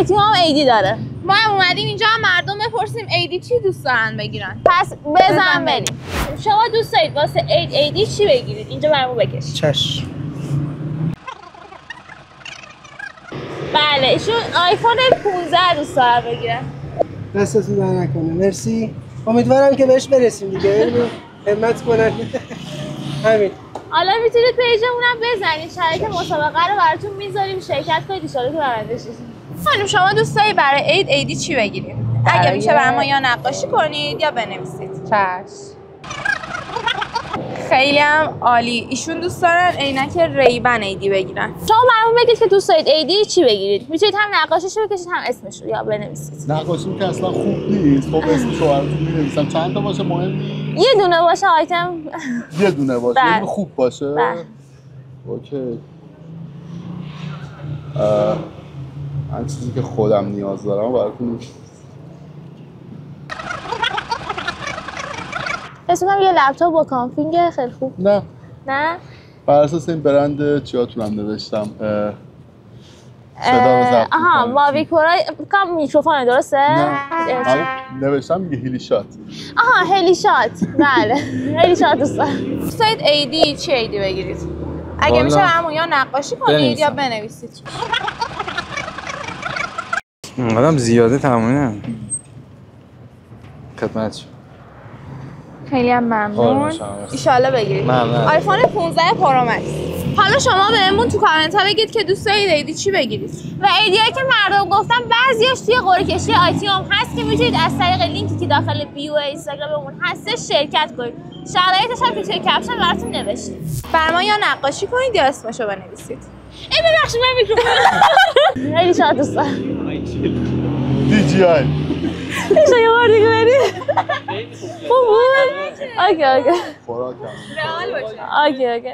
آیتیم هم ایدی داره. ما هم اومدیم اینجا هم مردم بپرسیم ایدی چی دوست دارن بگیرن. پس بزن بریم. شما دوست دارید واسه عید ایدی چی بگیرید؟ اینجا برامون بکش. چشم. بله ایشون آیفون 15 دوست دارن بگیرن. دستتون در نکنه. مرسی. امیدوارم که بهش برسیم دیگه. همت کنن. همین. حالا میتونید پیجمونم بزنید، شرایط مسابقه رو براتون میذاریم، شرکت کنید ان شاءالله که برنده شید. خانم شما دوست دارید برای عید ایدی چی بگیرید؟ اگه میشه برای ما یا نقاشی کنید یا بنویسید. چشم. خیلی هم عالی. ایشون دوست دارن عینک ریبن ایدی بگیرن. شما برامون بگید که دوست دارید ایدی چی بگیرید. میتونید هم نقاشیشو بکشید هم اسمش رو یا بنویسید. نقاشی که اصلا خوب نیست. خب اسمش رو براتون می‌نویسم. چند تا باشه مهم نیست. یه دونه باشه آیتم. یه دونه باشه. بله. یه دونه خوب باشه. بله. اوکی. من چیزی که خودم نیاز دارم براتون اسم کنم یه لپتاپ با کانفیگ خیلی خوب. نه؟ بر اساس این برند چیاتونم نوشتم. صدا رو ضبط آها ماویکورای کام میکروفون درسته؟ نه نوشتم میگه هیلی شات. آها هلی شات. بله هلی شات دوست دارم. دوست دارید ایدی چی ایدی بگیرید؟ اگه میشه برامون یا نقاشی کنید یا بنویسید. آدم زیاده تمومه. خدمت شما. خیلی هم ممنون. ایشالله بگیرید. آیفون 15 پرو مکس. حالا شما بهمون تو کامنت ها بگید که دوست دارید ایدی چی بگیرید. و ایدیایی که مردم گفتن بعضیاش توی قرعه کشی آیتیم هم هست که میتونید از طریق لینکی که داخل بیو اینستاگراممون هستش شرکت کنید. شرایطش هم که توی کپشن براتون نوشتیم. برای ما یا نقاشی کنید یا اسمشو بنویسید. ببخشید من میکروفون. خیلی شاد دوست دارم. DJI. میشه یه بار دیگه بریم؟ خوب بود؟ اوکی. خوراکم. اوکی.